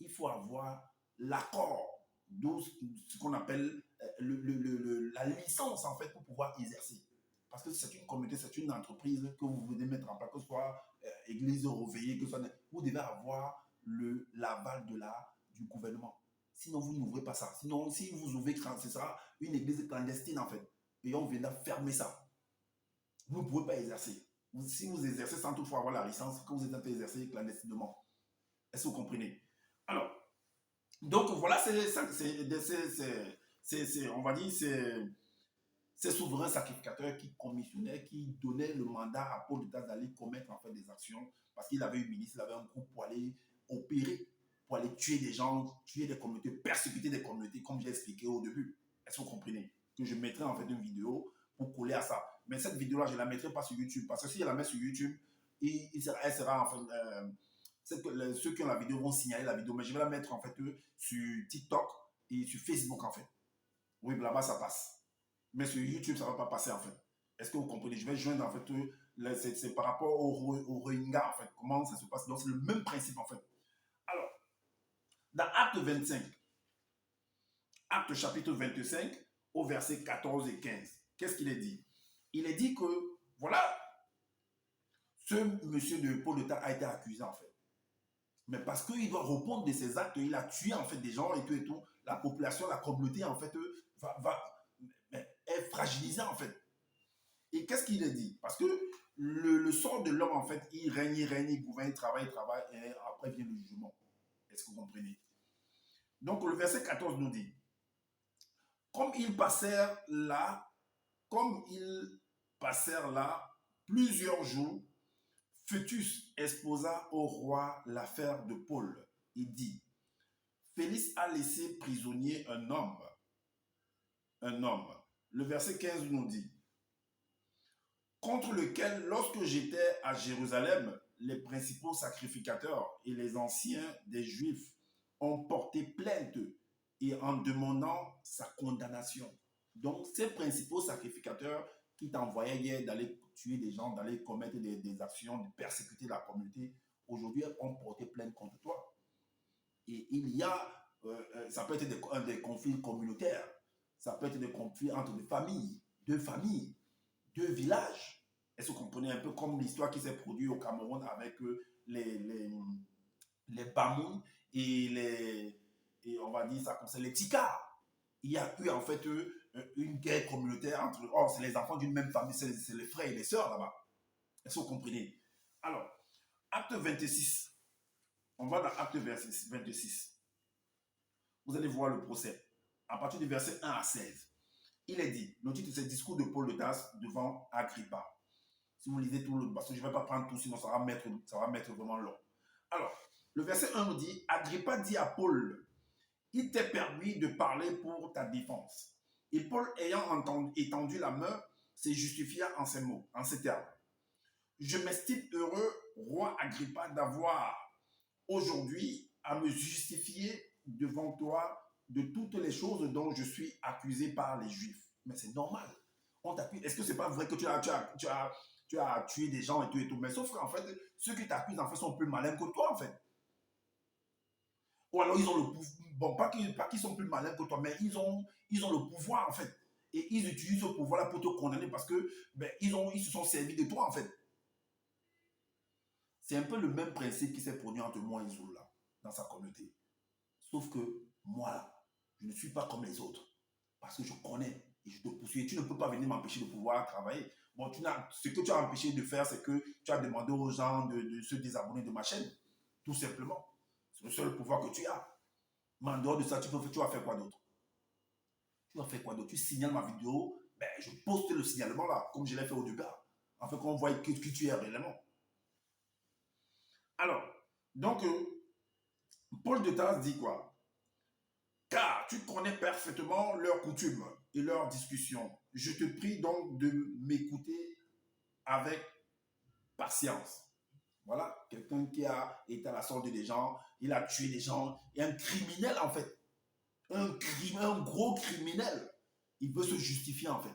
il faut avoir l'accord, d'où ce qu'on appelle la licence en fait pour pouvoir exercer. Parce que c'est une communauté, c'est une entreprise que vous venez mettre en place, que ce soit église réveillée, que ce soit, vous devez avoir l'aval du gouvernement. Sinon, vous n'ouvrez pas ça. Sinon, si vous ouvrez, ce sera une église clandestine en fait. Et on viendra fermer ça. Vous ne pouvez pas exercer. Si vous exercez sans toutefois avoir la licence, que vous êtes en train d'exercer clandestinement. Est-ce que vous comprenez? Alors, donc voilà, on va dire, ces souverains sacrificateurs qui commissionnaient, qui donnaient le mandat à Paul de Tarse d'aller commettre en fait des actions, parce qu'il avait une milice, il avait un groupe pour aller opérer, pour aller tuer des gens, tuer des communautés, persécuter des communautés, comme j'ai expliqué au début. Est-ce que vous comprenez? Que je mettrai en fait une vidéo pour coller à ça. Mais cette vidéo-là, je ne la mettrai pas sur YouTube, parce que si je la mets sur YouTube, elle sera en fait... ceux qui ont la vidéo vont signaler la vidéo, mais je vais la mettre en fait sur TikTok et sur Facebook en fait. Oui, là-bas ça passe. Mais sur YouTube, ça ne va pas passer en fait. Est-ce que vous comprenez? Je vais joindre en fait, c'est par rapport au Rohingya en fait, comment ça se passe. Donc c'est le même principe en fait. Alors, dans Acte 25, Acte chapitre 25, au verset 14 et 15, qu'est-ce qu'il est dit? Il est dit que, voilà, ce monsieur de Paul de Tarse a été accusé en fait. Mais parce qu'il doit répondre de ses actes, il a tué en fait des gens et tout, la population, la communauté en fait est fragilisée en fait. Et qu'est-ce qu'il a dit? Parce que le sort de l'homme en fait, il règne, il gouverne, il travaille, et après vient le jugement. Est-ce que vous comprenez? Donc le verset 14 nous dit, comme ils passèrent là, plusieurs jours, Fétus exposa au roi l'affaire de Paul. Il dit, Félix a laissé prisonnier un homme. Le verset 15 nous dit, contre lequel, lorsque j'étais à Jérusalem, les principaux sacrificateurs et les anciens des Juifs ont porté plainte et en demandant sa condamnation. Donc, ces principaux sacrificateurs qui t'envoyaient hier d'aller tuer des gens, d'aller commettre des actions, de persécuter la communauté, aujourd'hui ont porté plainte contre toi. Et il y a, ça peut être des conflits communautaires, ça peut être des conflits entre des familles, deux villages. Est-ce que vous comprenez un peu comme l'histoire qui s'est produite au Cameroun avec les Bamoun et on va dire ça comme ça, les Tikars. Il y a eu en fait une guerre communautaire entre, c'est les enfants d'une même famille, c'est les frères et les sœurs là-bas. Est-ce que vous comprenez? Alors, acte 26. On va dans acte 26. Vous allez voir le procès. À partir du verset 1 à 16. Il est dit, le titre de ce discours de Paul de Tarse devant Agrippa. Si vous lisez tout le, parce que je ne vais pas prendre tout, sinon ça va mettre vraiment long. Alors, le verset 1 nous dit, Agrippa dit à Paul, il t'est permis de parler pour ta défense. Et Paul, ayant étendu la main, s'est justifié en ces mots, en ces termes. Je m'estime heureux, roi Agrippa, d'avoir aujourd'hui à me justifier devant toi de toutes les choses dont je suis accusé par les Juifs. Mais c'est normal. On t'accuse. Est-ce que c'est pas vrai que tu as tué des gens et tout? Mais sauf qu'en fait, ceux qui t'accusent en fait sont plus malins que toi en fait. Ou alors ils ont le pouvoir. Bon, pas qu'ils sont plus malins que toi, mais ils ont le pouvoir en fait. Et ils utilisent ce pouvoir-là pour te condamner parce que ils se sont servis de toi en fait. C'est un peu le même principe qui s'est produit entre moi et Zola dans sa communauté. Sauf que moi, là, je ne suis pas comme les autres. Parce que je connais et je te poursuis. Tu ne peux pas venir m'empêcher de pouvoir travailler. Bon, ce que tu as empêché de faire, c'est que tu as demandé aux gens de se désabonner de ma chaîne. Tout simplement. C'est le seul pouvoir que tu as. Mais en dehors de ça, tu vas faire quoi d'autre? Tu vas faire quoi d'autre? Tu signales ma vidéo, ben, je poste le signalement là, comme je l'ai fait au départ, afin qu'on voit qui tu es réellement. Alors, donc, Paul de Tarse dit quoi? Car tu connais parfaitement leurs coutumes et leurs discussions. Je te prie donc de m'écouter avec patience. Voilà, quelqu'un qui a été à la sorte des gens, il a tué des gens, et un criminel en fait, un gros criminel. Il veut se justifier en fait.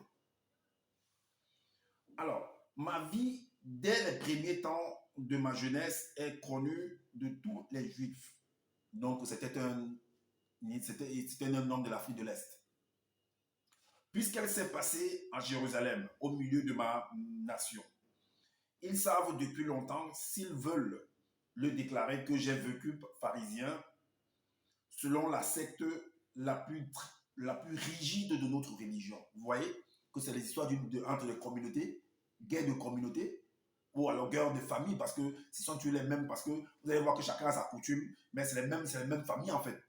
Alors, ma vie, dès les premiers temps de ma jeunesse, est connue de tous les Juifs. Donc, c'était un homme de l'Afrique de l'Est. Puisqu'elle s'est passée à Jérusalem, au milieu de ma nation. Ils savent depuis longtemps, s'ils veulent le déclarer, que j'ai vécu pharisien selon la secte la plus rigide de notre religion. Vous voyez que c'est les histoires entre les communautés, guerre de communautés, ou alors guerre de famille, parce que ce sont tous les mêmes, parce que vous allez voir que chacun a sa coutume, mais c'est les mêmes familles en fait.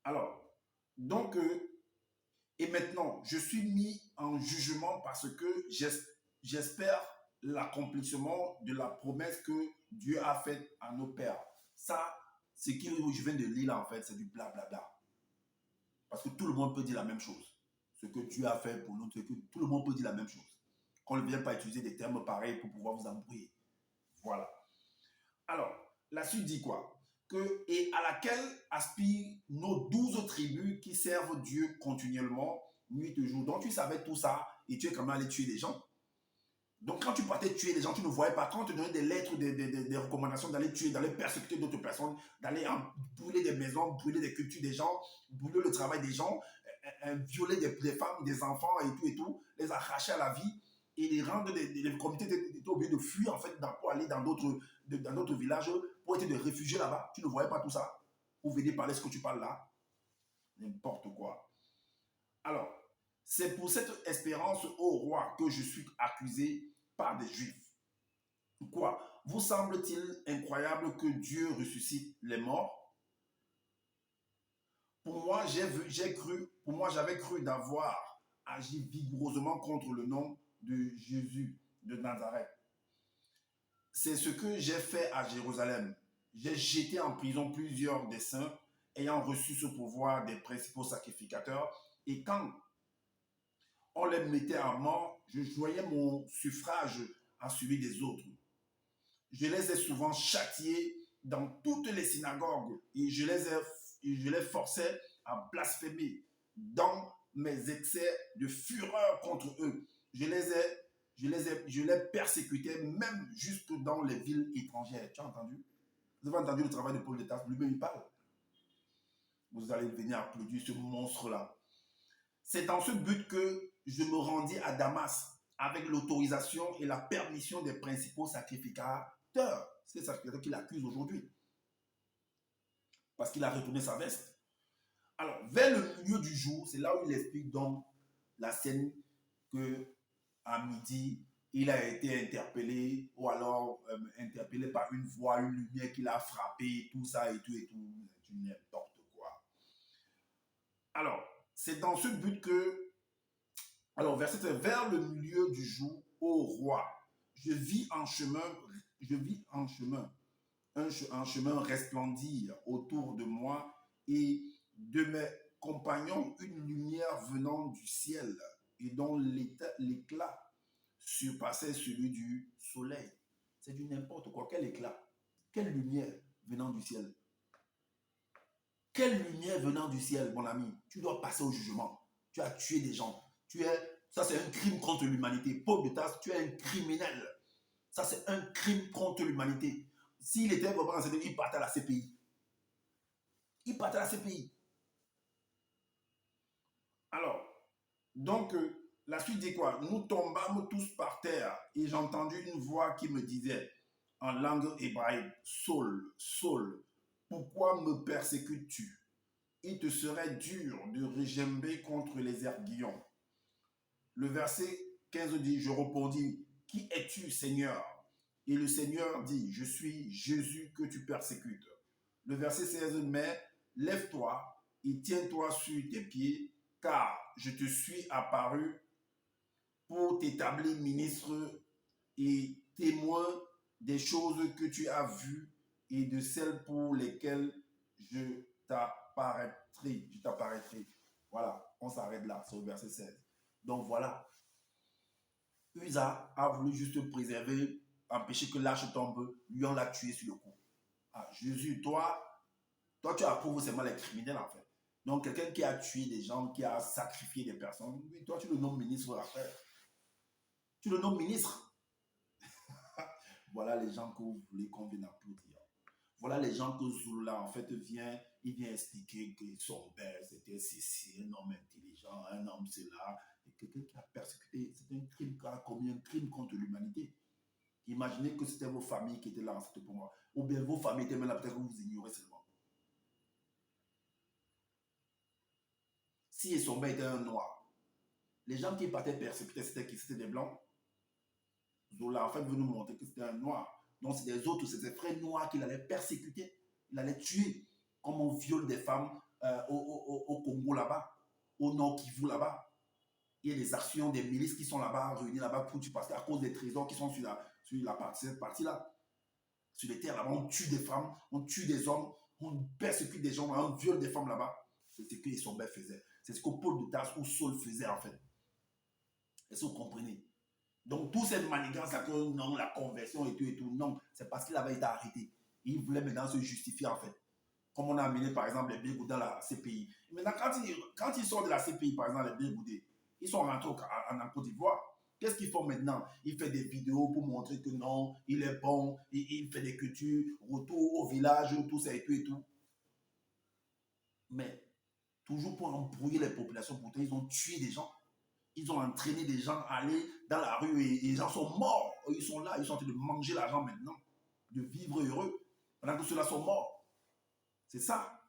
Alors, donc, et maintenant, je suis mis en jugement parce que j'espère l'accomplissement de la promesse que Dieu a faite à nos pères. Ça, ce que je viens de lire là, en fait, c'est du blablabla. Parce que tout le monde peut dire la même chose. Ce que Dieu a fait pour nous, que tout le monde peut dire la même chose. Qu'on ne vient pas utiliser des termes pareils pour pouvoir vous embrouiller. Voilà. Alors, la suite dit quoi? Et à laquelle aspirent nos 12 tribus qui servent Dieu continuellement, nuit et jour. Donc tu savais tout ça et tu es quand même allé tuer des gens. Donc quand tu partais tuer des gens, tu ne voyais pas. Quand on te donnait des lettres, des recommandations d'aller tuer, d'aller persécuter d'autres personnes, d'aller brûler des maisons, brûler des cultures des gens, brûler le travail des gens, violer des femmes, des enfants et tout, les arracher à la vie et les rendre, les comités étaient obligés de fuir en fait pour aller dans d'autres villages pour être des réfugiés là-bas. Tu ne voyais pas tout ça. Pour venir parler ce que tu parles là. N'importe quoi. Alors, c'est pour cette espérance, ô roi, que je suis accusé par des Juifs. Quoi? Vous semble-t-il incroyable que Dieu ressuscite les morts? Pour moi, j'avais cru d'avoir agi vigoureusement contre le nom de Jésus de Nazareth. C'est ce que j'ai fait à Jérusalem. J'ai jeté en prison plusieurs des saints ayant reçu ce pouvoir des principaux sacrificateurs. Et quand on les mettait à mort, je joignais mon suffrage à celui des autres. Je les ai souvent châtiés dans toutes les synagogues et je les forçais à blasphémer dans mes excès de fureur contre eux. Je les persécutais même jusque dans les villes étrangères. Tu as entendu? Vous avez entendu le travail de Paul de Tarse, lui-même il parle. Vous allez venir applaudir ce monstre-là. C'est dans ce but que je me rendis à Damas avec l'autorisation et la permission des principaux sacrificateurs. C'est les sacrificateurs qui l'accusent aujourd'hui. Parce qu'il a retourné sa veste. Alors, vers le milieu du jour, c'est là où il explique donc la scène que à midi, il a été interpellé ou alors interpellé par une voix, une lumière qui l'a frappé, tout ça et tout et tout. C'est n'importe quoi. Alors, c'est dans ce but que, alors verset vers le milieu du jour, ô roi, je vis en chemin, un chemin resplendir autour de moi et de mes compagnons une lumière venant du ciel et dont l'éclat surpassait celui du soleil. C'est du n'importe quoi. Quel éclat? Quelle lumière venant du ciel? Quelle lumière venant du ciel, mon ami? Tu dois passer au jugement. Tu as tué des gens. Ça, c'est un crime contre l'humanité. Paul de Tarse, tu es un criminel. Ça, c'est un crime contre l'humanité. S'il était vraiment en il partait à la CPI. Il partait à la CPI. Alors, donc, la suite dit quoi? Nous tombâmes tous par terre et j'entendis une voix qui me disait en langue hébraïque, Saul, Saul, pourquoi me persécutes-tu? Il te serait dur de régember contre les aiguillons. Le verset 15 dit, je répondis, qui es-tu, Seigneur? Et le Seigneur dit, je suis Jésus que tu persécutes. Le verset 16, mais lève-toi et tiens-toi sur tes pieds, car je te suis apparu pour t'établir ministre et témoin des choses que tu as vues et de celles pour lesquelles je t'apparaîtrai. Voilà, on s'arrête là, c'est au verset 16. Donc voilà, Usa a voulu juste préserver, empêcher que l'arche tombe, lui on l'a tué sur le coup. Ah, Jésus, toi tu approuves seulement les criminels en fait. Donc quelqu'un qui a tué des gens, qui a sacrifié des personnes, oui, toi tu le nommes ministre après. Tu le nommes ministre. Voilà les gens que vous voulez qu'on vienne applaudir. Voilà les gens que Zula, en fait, il vient expliquer que son père, c'était ceci, un homme intelligent, un homme cela, et quelqu'un qui a persécuté, c'est un crime qui a commis un crime contre l'humanité. Imaginez que c'était vos familles qui étaient là en cette pour moi. Ou bien vos familles étaient même là, peut-être que vous ignorez seulement. Si son père était un noir, les gens qui partaient persécuter, c'était qui? C'était des blancs. Zola, en fait, veut nous montrer que c'était un noir. Donc, c'est des autres, c'est des frères noirs qu'il allait persécuter, il allait tuer, comme on viole des femmes au Congo là-bas, au Nord Kivu là-bas. Il y a des actions des milices qui sont là-bas, réunies là-bas pour tuer, parce qu'à cause des trésors qui sont sur la partie, cette partie-là, sur les terres là-bas, on tue des femmes, on tue des hommes, on persécute des gens, on viole des femmes là-bas. C'est ce que Issombé faisait. C'est ce que Paul de Tarse ou Saul faisait en fait. Est-ce que vous comprenez? Donc, toute cette manigance là, que non, la conversion et tout, non, c'est parce qu'il avait été arrêté. Il voulait maintenant se justifier en fait. Comme on a amené par exemple les Bégoudés dans la CPI. Maintenant, quand ils sortent de la CPI, par exemple, les Bégoudés, ils sont rentrés en Côte d'Ivoire. Qu'est-ce qu'ils font maintenant? Il fait des vidéos pour montrer que non, il est bon, il fait des cultures, retour au village, tout ça et tout et tout. Mais toujours pour embrouiller les populations, pourtant ils ont tué des gens. Ils ont entraîné des gens à aller dans la rue et les gens sont morts. Ils sont là, ils sont en train de manger l'argent maintenant, de vivre heureux, pendant que ceux-là sont morts. C'est ça.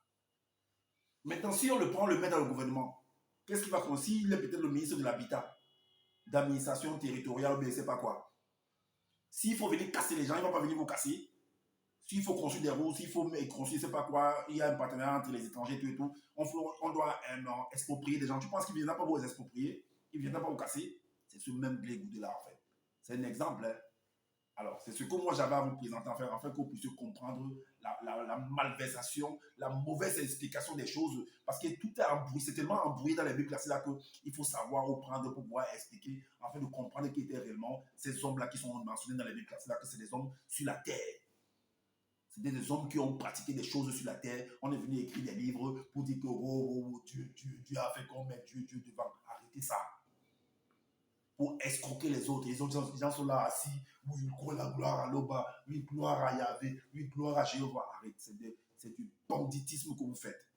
Maintenant, si on le prend, on le met dans le gouvernement, qu'est-ce qu'il va faire? S'il est peut-être le ministre de l'Habitat, d'administration territoriale, ou bien je ne sais pas quoi. S'il faut venir casser les gens, il ne va pas venir vous casser. S'il faut construire des routes, s'il faut construire je ne sais pas quoi, il y a un partenariat entre les étrangers et tout, on doit exproprier des gens. Tu penses qu'il ne viendra pas vous exproprier? Il ne viendra pas vous casser? C'est ce même blé goûté là en fait. C'est un exemple. Hein. Alors, c'est ce que moi j'avais à vous présenter afin que vous puissiez comprendre la malversation, la mauvaise explication des choses. Parce que tout est embrouillé, c'est tellement embrouillé dans les Bibles là qu'il faut savoir où prendre pour pouvoir expliquer, afin de comprendre qui étaient réellement ces hommes-là qui sont mentionnés dans les Bibles là, que c'est des hommes sur la terre. C'était des hommes qui ont pratiqué des choses sur la terre. On est venu écrire des livres pour dire que Dieu a fait comme Dieu devant. Arrêtez ça. Pour escroquer les autres. Les gens sont là assis. Oui, la gloire à l'Oba. Oui, gloire à Yahvé. Oui, gloire à Jéhovah. Arrête. C'est du banditisme que vous faites.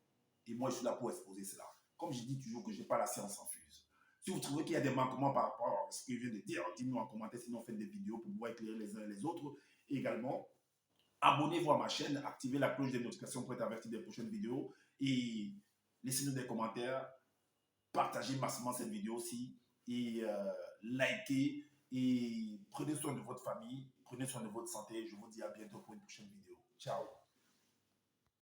Et moi, je suis là pour exposer cela. Comme je dis toujours que je n'ai pas la science infuse. Si vous trouvez qu'il y a des manquements par rapport à ce que je viens de dire, dites-nous en commentaire. Sinon, faites des vidéos pour pouvoir éclairer les uns et les autres. Et également, abonnez-vous à ma chaîne, activez la cloche des notifications pour être averti des prochaines vidéos et laissez-nous des commentaires, partagez massivement cette vidéo aussi et likez et prenez soin de votre famille, prenez soin de votre santé. Je vous dis à bientôt pour une prochaine vidéo. Ciao.